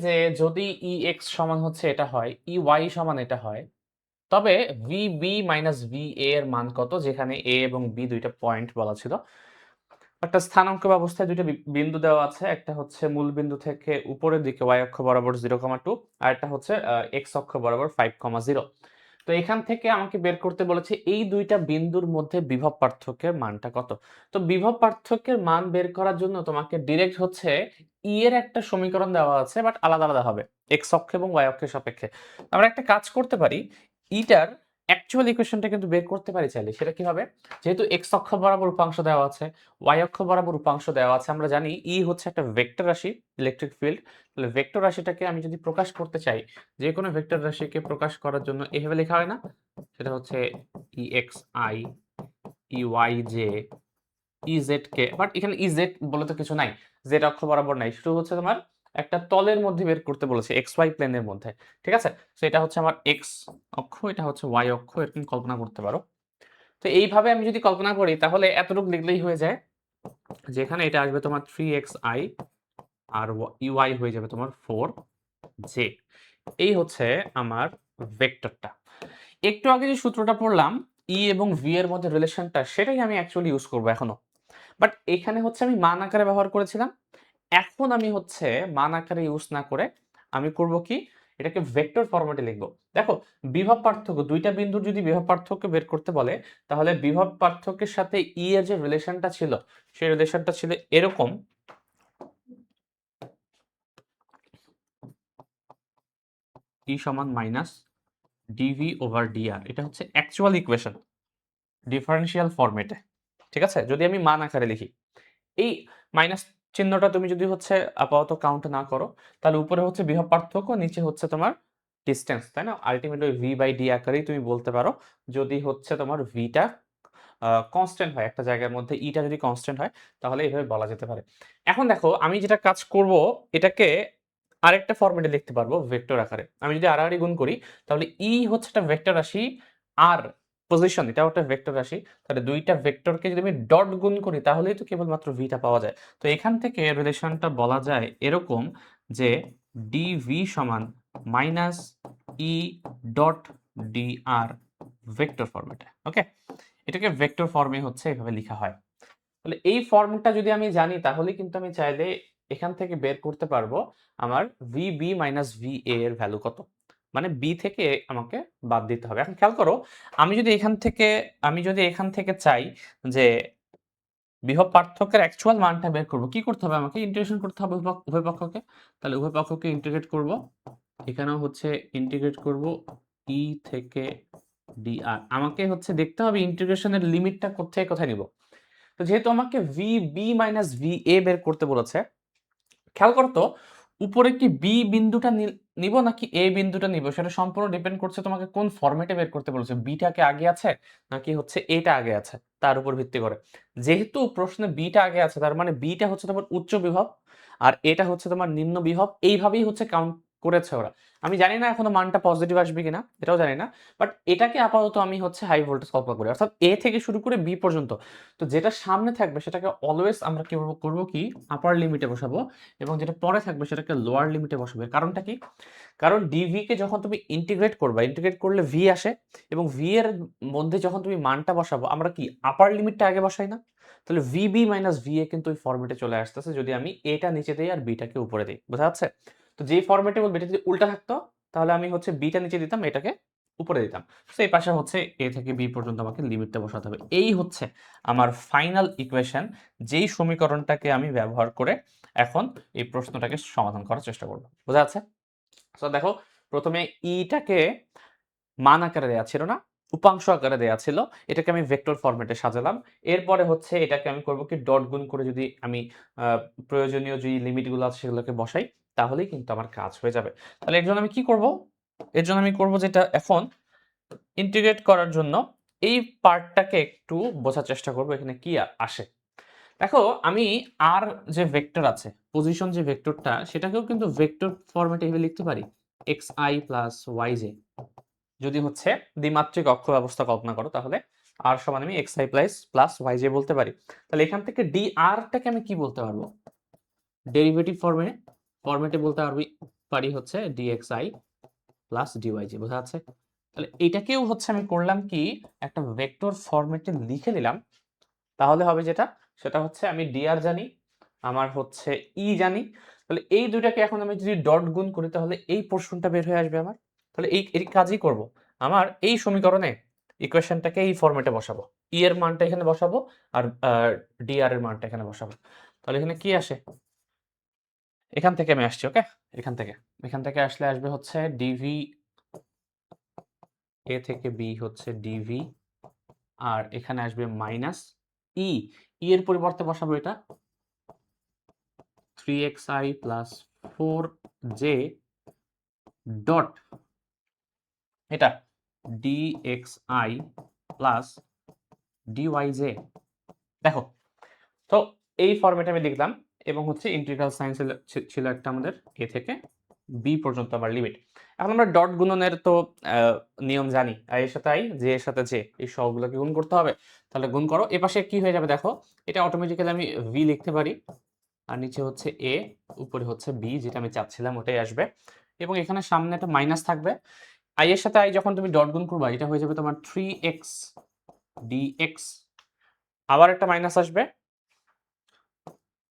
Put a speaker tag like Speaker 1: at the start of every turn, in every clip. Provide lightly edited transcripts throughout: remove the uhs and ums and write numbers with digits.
Speaker 1: যে যদি ex সমান হচ্ছে এটা হয়, ey সমান এটা হয়, তবে vb মাইনাস va এর মান কত? যেখানে a এবং b দুইটা পয়েন্ট বলা ছিল। একটা স্থানাঙ্ক ব্যবস্থায় দুইটা বিন্দু দেওয়া আছে। একটা হচ্ছে মূল বিন্দু থেকে উপরের দিকে y অক্ষ বরাবর 0,2 আর একটা হচ্ছে x অক্ষ বরাবর 5,0। তো এখান থেকে আমাকে বের করতে বলেছে এই দুইটা বিন্দুর মধ্যে বিভব পার্থক্যের মানটা কত। তো বিভব পার্থক্যের মান বের করার জন্য তোমাকে ডিরেক্ট হচ্ছে এর একটা সমীকরণ দেওয়া আছে, বাট আলাদা আলাদা হবে x অক্ষ এবং y অক্ষের সাপেক্ষে। আমরা একটা কাজ করতে পারি, ইটার অ্যাকচুয়াল ইকুয়েশনটা কিন্তু বের করতে পারি চাইলে। সেটা কি হবে? যেহেতু x অক্ষ বরাবর উপাংশ দেওয়া আছে, y অক্ষ বরাবর উপাংশ দেওয়া আছে, আমরা জানি E হচ্ছে একটা ভেক্টর রাশি, ইলেকট্রিক ফিল্ড। তাহলে ভেক্টর রাশিটাকে আমি যদি প্রকাশ করতে চাই, যে কোনো ভেক্টর রাশিকে প্রকাশ করার জন্য এভাবে লেখা হয় না? সেটা হচ্ছে EXI, EYJ, EZK, বাট এখানে EZ বলে তো কিছু নাই, z অক্ষ বরাবর নাই, শুধু হচ্ছে তোমার একটা তলের মধ্যে বের করতে বলেছে XY প্লেনের মধ্যে। ঠিক আছে? তো এটা হচ্ছে আমার x অক্ষ, এটা হচ্ছে y অক্ষ, এরকম কল্পনা করতে পারো। তো এইভাবে আমি যদি কল্পনা করি তাহলে এতটুকু লিখলেই হয়ে যায়, যেখানে এটা আসবে তোমার 3xi আর ey হয়ে যাবে তোমার 4j। এই হচ্ছে আমার ভেক্টরটা। একটু আগে যে সূত্রটা পড়লাম ই এবং ভি এর মধ্যে রিলেশনটা, সেটাই আমি অ্যাকচুয়ালি ইউজ করবো এখনো। বাট এখানে হচ্ছে আমি মান আকারে ব্যবহার করেছিলাম। এখন আমি হচ্ছে মান আকারে ইউজ না করে আমি করব কি, এটাকে ভেক্টর ফরম্যাটে লিখবো। দেখো, বিভব পার্থক্য, দুইটা বিন্দুর যদি বিভব পার্থক্য বের করতে বলে, তাহলে বিভব পার্থক্যের সাথে ই এর যে রিলেশনটা ছিল, সেই রিলেশনটা ছিল এরকম, ই সমান মাইনাস ডিভি ওভার ডিআর। এটা হচ্ছে অ্যাকচুয়াল ইকুয়েশন ডিফারেনশিয়াল ফরম্যাটে। ঠিক আছে? যদি আমি মান আকারে লিখি, এই মাইনাস চিহ্নটা তুমি যদি হচ্ছে আপাতত কাউন্ট না করো, তাহলে উপরে হচ্ছে বিভব পার্থক্য, নিচে হচ্ছে তোমার ডিসটেন্স, তাই না? আলটিমেটলি ভি বাই ডি আকারেই তুমি বলতে পারো, যদি হচ্ছে তোমার ভিটা কনস্ট্যান্ট হয় একটা জায়গার মধ্যে, ইটা যদি কনস্ট্যান্ট হয়, তাহলে এইভাবে বলা যেতে পারে। এখন দেখো, আমি যেটা কাজ করব, এটাকে আরেকটা ফরম্যাটে লিখতে পারবো ভেক্টর আকারে। আমি যদি আড়াআড়ি গুণ করি, তাহলে ই হচ্ছে একটা ভেক্টর রাশি, আর পজিশন এটাও একটা ভেক্টর রাশি। তাহলে দুইটা ভেক্টরকে যদি আমি ডট গুণ করি, তাহলেই তো কেবলমাত্র ভিটা পাওয়া যায়। তো এখান থেকে রিলেশনটা বলা যায় এরকম, যে ডিভি সমান minus E dot D R vector ফরম্যাটে। ওকে, এটাকে ভেক্টর ফর্মে হচ্ছে এভাবে লেখা হয়। তাহলে এই ফর্মটা যদি আমি জানি, তাহলে কিন্তু আমি চাইলে এখান থেকে বের করতে পারবো আমার ভিবি মাইনাস ভিএ এর ভ্যালু কত। মানে বি থেকে আমাকে বাদ দিতে হবে। এখন খেয়াল করো, আমি যদি এখান থেকে চাই যে বিভব পার্থক্যের অ্যাকচুয়াল মানটা বের করব, কি করতে হবে? আমাকে ইন্টিগ্রেশন করতে হবে উভয় পক্ষকে। তাহলে উভয় পক্ষকে ইন্টিগ্রেট করব, এখানেও হচ্ছে ইন্টিগ্রেট করব ই থেকে ডিআর। আমাকে হচ্ছে দেখতে হবে ইন্টিগ্রেশনের লিমিটটা কোথায় কোথায় নিব। তো যেহেতু আমাকে V B minus V A বের করতে বলেছে, খেয়াল করো তো, উপরে কি বি বিন্দুটা নিব নাকি এ বিন্দুটা নিব, সেটা সম্পূর্ণ ডিপেন্ড করছে তোমাকে কোন ফরম্যাটে বের করতে বলেছে, বিটাকে আগে আছে নাকি হচ্ছে এটা আগে আছে, তার উপর ভিত্তি করে। যেহেতু প্রশ্নে বিটা আগে আছে, তার মানে বিটা হচ্ছে তোমার উচ্চ বিভব আর এটা হচ্ছে তোমার নিম্ন বিভব। এইভাবেই হচ্ছে কাউন্ট করেছে ওরা। আমি জানি না এখনো মানটা পজিটিভ আসবে কিনা, এটাও জানি না। বাট এটাকে আপাতত আমি হচ্ছে হাই ভোল্টেজ কল্পনা করি, অর্থাৎ এ থেকে শুরু করে বি পর্যন্ত। তো যেটা সামনে থাকবে সেটাকে অলওয়েজ আমরা কি করবো কি, আপার লিমিটে বসাবো, এবং যেটা পরে থাকবে সেটাকে লোয়ার লিমিটে বসাবো। কারণটা কি? কারণ ডিভি কে যখন তুমি ইন্টিগ্রেট করবা, ইন্টিগ্রেট করলে ভি আসে, এবং ভি এর মধ্যে যখন তুমি মানটা বসাবো, আমরা কি আপার লিমিটটা আগে বসাই না? তাহলে ভিবি মাইনাস ভি এ কিন্তু ওই ফরম্যাটে চলে আসতেছে, যদি আমি এটা নিচে দিই আর বিটাকে উপরে দিই। বোঝা যাচ্ছে? তো যেই ফরম্যাটে বলবে, এটা যদি উল্টা থাকতো, তাহলে আমি হচ্ছে বিটা নিচে দিতাম, এটাকে উপরে দিতাম। তো এই পাশে হচ্ছে এ থেকে বি পর্যন্ত আমাকে লিমিটটা বসাতে হবে। এই হচ্ছে আমার ফাইনাল ইকুয়েশন, যেই সমীকরণটাকে আমি ব্যবহার করে এখন এই প্রশ্নটাকে সমাধান করার চেষ্টা করব। বোঝা যাচ্ছে? তো দেখো, প্রথমে ইটাকে মান আকারে দেয়া ছিল না, উপাংশ আকারে দেয়া ছিল। এটাকে আমি ভেক্টর ফরম্যাটে সাজালাম। এরপরে হচ্ছে এটাকে আমি করব কি, ডট গুণ করে যদি আমি প্রয়োজনীয় যে লিমিট গুলো আছে সেগুলোকে বসাই, তাহলেই কিন্তু আমার কাজ হয়ে যাবে। তাহলে এর জন্য আমি কি করব? এর জন্য আমি করব যেটা, এখন ইন্টিগ্রেট করার জন্য এই পার্টটাকে একটু বোঝার চেষ্টা করব, এখানে কি আসে। দেখো, আমি আর যে ভেক্টর আছে, পজিশন যে ভেক্টরটা, সেটাকেও কিন্তু ভেক্টর ফরম্যাটে এভাবে লিখতে পারি, xi প্লাস yj। যদি হচ্ছে দ্বিমাত্রিক অক্ষ ব্যবস্থা কল্পনা করো, তাহলে আর সমান আমি xi প্লাস yj বলতে পারি। তাহলে এখান থেকে dr টাকে আমি কি বলতে পারবো? ডেরিভেটিভ ফরম্যাটে বলতে পারবি পারি হচ্ছে dxi প্লাস dyj, বোঝা যাচ্ছে? তাহলে এটাকেও হচ্ছে আমি করলাম কি, একটা ভেক্টর ফরম্যাটে লিখে নিলাম। তাহলে হবে যেটা, সেটা হচ্ছে আমি dr জানি, আমার হচ্ছে e জানি। তাহলে এই দুইটাকে এখন আমি যদি ডট গুণ করি তাহলে এই পোর্শনটা বের হয়ে আসবে আমার। তাহলে এই কাজই করব। আমার এই সমীকরণে ইকুয়েশনটাকে এই ফরম্যাটে বসাবো। e এর মানটা এখানে বসাবো আর dr এর মানটা এখানে বসাবো। তাহলে এখানে কি আসে? এখান থেকে আমি আসছি, ওকে? এখান থেকে আসলে আসবে হচ্ছে dv, a থেকে b হচ্ছে dv, আর এখানে আসবে মাইনাস e, এর পরিবর্তে বসাবো এটা 3xi প্লাস 4j ডট এটা dxi প্লাস dyj। দেখো, তো এই ফরম্যাটে আমি লিখলাম এবং হচ্ছে ইন্টিগ্রাল সায়েন্স ছিল একটা আমাদের a থেকে b পর্যন্ত আমার লিমিট। এখন আমরা ডট গুণনের তো নিয়ম জানি, i এর সাথে i, j এর সাথে j, এই সবগুলোকে গুণ করতে হবে। তাহলে গুণ করো, এপাশে কি হয়ে যাবে দেখো, এটা অটোমেটিক্যালি আমি v লিখতে পারি, আর নিচে হচ্ছে a, উপরে হচ্ছে b, যেটা আমি চাচ্ছিলাম ওটাই আসবে। এবং এখানে সামনে একটা মাইনাস থাকবে। i এর সাথে i যখন তুমি ডট গুণ করবা, এটা হয়ে যাবে তোমার 3x dx, আবার একটা মাইনাস আসবে,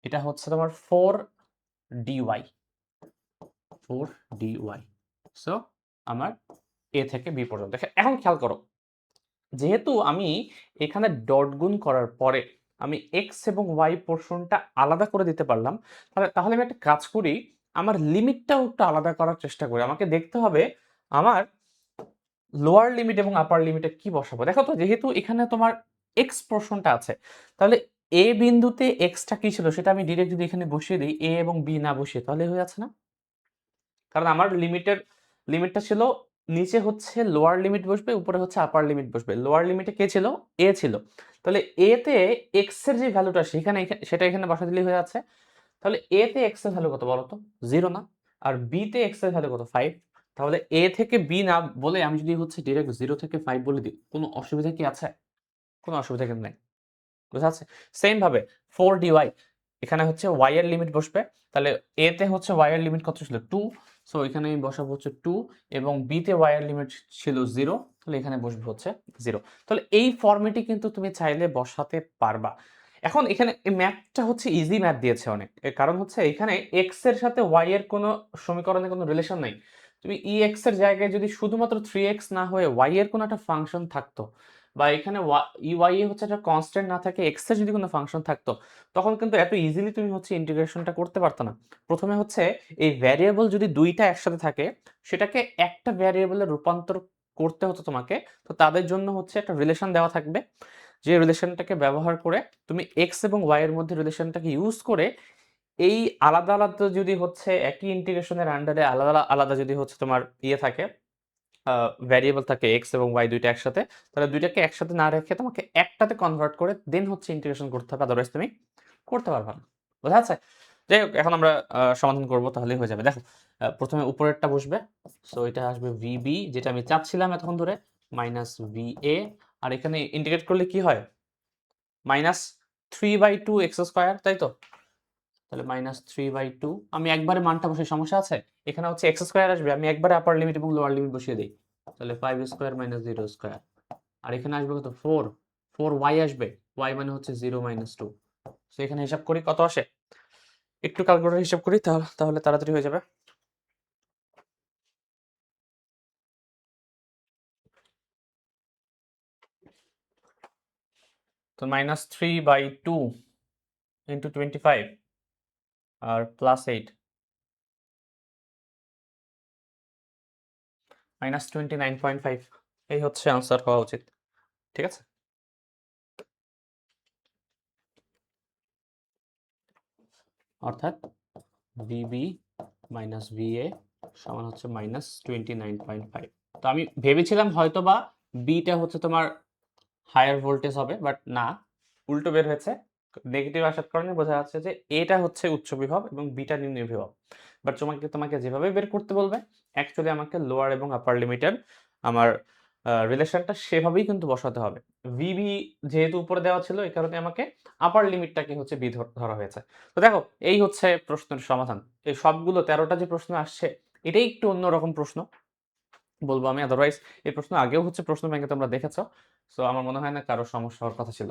Speaker 1: এটা হচ্ছে তোমার 4dy, 4dy। সো আমার a থেকে b পর্যন্ত। এখন খেয়াল করো, যেহেতু আমি এখানে ডট গুণ করার পরে আমি x এবং y পোর্শনটা আলাদা করে দিতে পারলাম, তাহলে আমি একটা কাজ করি, আমার লিমিটটাও একটু আলাদা করার চেষ্টা করি। আমাকে দেখতে হবে আমার লোয়ার লিমিট এবং আপার লিমিটে কি বসাবো। দেখো তো, যেহেতু এখানে তোমার x পোর্শনটা আছে, তাহলে a বিন্দুতে xটা কি ছিল সেটা আমি ডিরেক্ট যদি এখানে বসিয়ে দিই, a এবং b না বসিয়ে, তাহলে হয়ে যাচ্ছে না? কারণ আমার লিমিটটা ছিল নিচে হচ্ছে লোয়ার লিমিট বসবে, উপরে হচ্ছে আপার লিমিট বসবে। লোয়ার লিমিটে কে ছিল? a ছিল। তাহলে a তে x এর যে ভ্যালুটা সেটা এখানে বসা দিলেই হয়ে যাচ্ছে। তাহলে a তে x এর ভ্যালু কত বলো তো? 0 না? আর b তে x এর ভ্যালু কত? 5। তাহলে a থেকে b না বলে আমি যদি হচ্ছে ডিরেক্ট 0 থেকে 5 বলে দিই, কোনো অসুবিধা কি আছে? কোনো অসুবিধা কিন্তু নাই। বুঝা যাচ্ছে? সেম ভাবে 4dy, এখানে হচ্ছে y এর লিমিট বসবে। তাহলে a তে হচ্ছে y এর লিমিট কত ছিল? 2। সো এখানে আমি বসাবো হচ্ছে 2, এবং b তে y এর লিমিট ছিল 0। তাহলে এখানে বসবে হচ্ছে 0। তাহলে এই ফরম্যাটে কিন্তু তুমি চাইলে বসাতে পারবা। এখন এখানে এই ম্যাথটা হচ্ছে ইজি ম্যাথ দিয়েছে অনেক। এর কারণ হচ্ছে এখানে x এর সাথে y এর কোনো সমীকরণে কোনো রিলেশন নাই। তুমি ex এর জায়গায় যদি শুধুমাত্র 3x না হয়ে y এর কোনো একটা ফাংশন থাকতো, বা এখানে ey হচ্ছে একটা কনস্ট্যান্ট না থাকে, x এর যদি কোনো ফাংশন থাকতো, তখন কিন্তু এত ইজিলি তুমি হচ্ছে ইন্টিগ্রেশনটা করতে পারতো না। প্রথমে হচ্ছে এই ভ্যারিয়েবল যদি দুইটা একসাথে থাকে, সেটাকে একটা ভ্যারিয়েবলে রূপান্তর করতে হতো তোমাকে। তো তাদের জন্য হচ্ছে একটা রিলেশন দেওয়া থাকবে, যে রিলেশনটাকে ব্যবহার করে তুমি x এবং y এর মধ্যে রিলেশনটাকে ইউজ করে এই আলাদা আলাদা যদি হচ্ছে একই ইন্টিগ্রেশনের আন্ডারে আলাদা আলাদা যদি হচ্ছে তোমার ইয়ে থাকে, ভ্যারিয়েবল থাকে x এবং y দুইটা একসাথে, তাহলে দুইটাকে একসাথে না রেখে তোমাকে একটাতে কনভার্ট করে দেন হচ্ছে ইন্টিগ্রেশন করতে হবে, আদারওয়াইজ তুমি করতে পারবে না। বোঝা যাচ্ছে? যাই হোক, এখন আমরা সমাধান করব, তাহলেই হয়ে যাবে। দেখো, প্রথমে উপরেরটা বসবে, সো এটা আসবে vb, যেটা আমি চাচ্ছিলাম এতক্ষণ ধরে, মাইনাস va, আর এখানে ইন্টিগ্রেট করলে কি হয়? মাইনাস 3/2 এক্স স্কোয়ার, তাই তো? তাহলে মাইনাস 3/2, আমি একবারে মানটা বসে, সমস্যা আছে? এখানে হচ্ছে এক্স স্কোয়ার আসবে, আমি একবারে আপার লিমিট এবং লোয়ার লিমিট বসিয়ে দিই। তাহলে 5 স্কোয়ার মাইনাস 0 স্কোয়ার, আর এখানে আসবে কত? 4 y আসবে, y মানে হচ্ছে 0 মাইনাস 2। সো এখানে হিসাব করি কত আসে, একটু ক্যালকুলেটর হিসাব করি, তাহলে তাড়াতাড়ি হয়ে যাবে। তো -3/2 ইন্টু 25 আর +8, -29.5, এই হচ্ছে আনসার হওয়া উচিত। ঠিক আছে? অর্থাৎ vb মাইনাস va সমান হচ্ছে -29.5। তো আমি ভেবেছিলাম হয়তোবা বিটা হচ্ছে তোমার হায়ার ভোল্টেজ হবে, বাট না, উল্টো বের হয়েছে। নেগেটিভ আসার কারণে বোঝা যাচ্ছে যে এটা হচ্ছে উচ্চ বিভব এবং বিটা নিম্ন বিভব। তোমাকে যেভাবে বের করতে বলবে, অ্যাকচুয়ালি আমাকে লোয়ার এবং আপার লিমিটের আমার রিলেশনটা সেভাবেই কিন্তু বসাতে হবে। ভিবি যেহেতু উপরে দেওয়া ছিল এই কারণে আমাকে আপার লিমিটটাকে হচ্ছে বি ধরা হয়েছে। তো দেখো এই হচ্ছে প্রশ্নের সমাধান। এই সবগুলো ১৩ টা যে প্রশ্ন আসছে এটাই একটু অন্যরকম প্রশ্ন বলব আমি। আদারওয়াইজ এই প্রশ্ন আগেও হচ্ছে প্রশ্ন ব্যাংকে তোমরা দেখেছ। সো আমার মনে হয় না কারো সমস্যা হওয়ার কথা ছিল।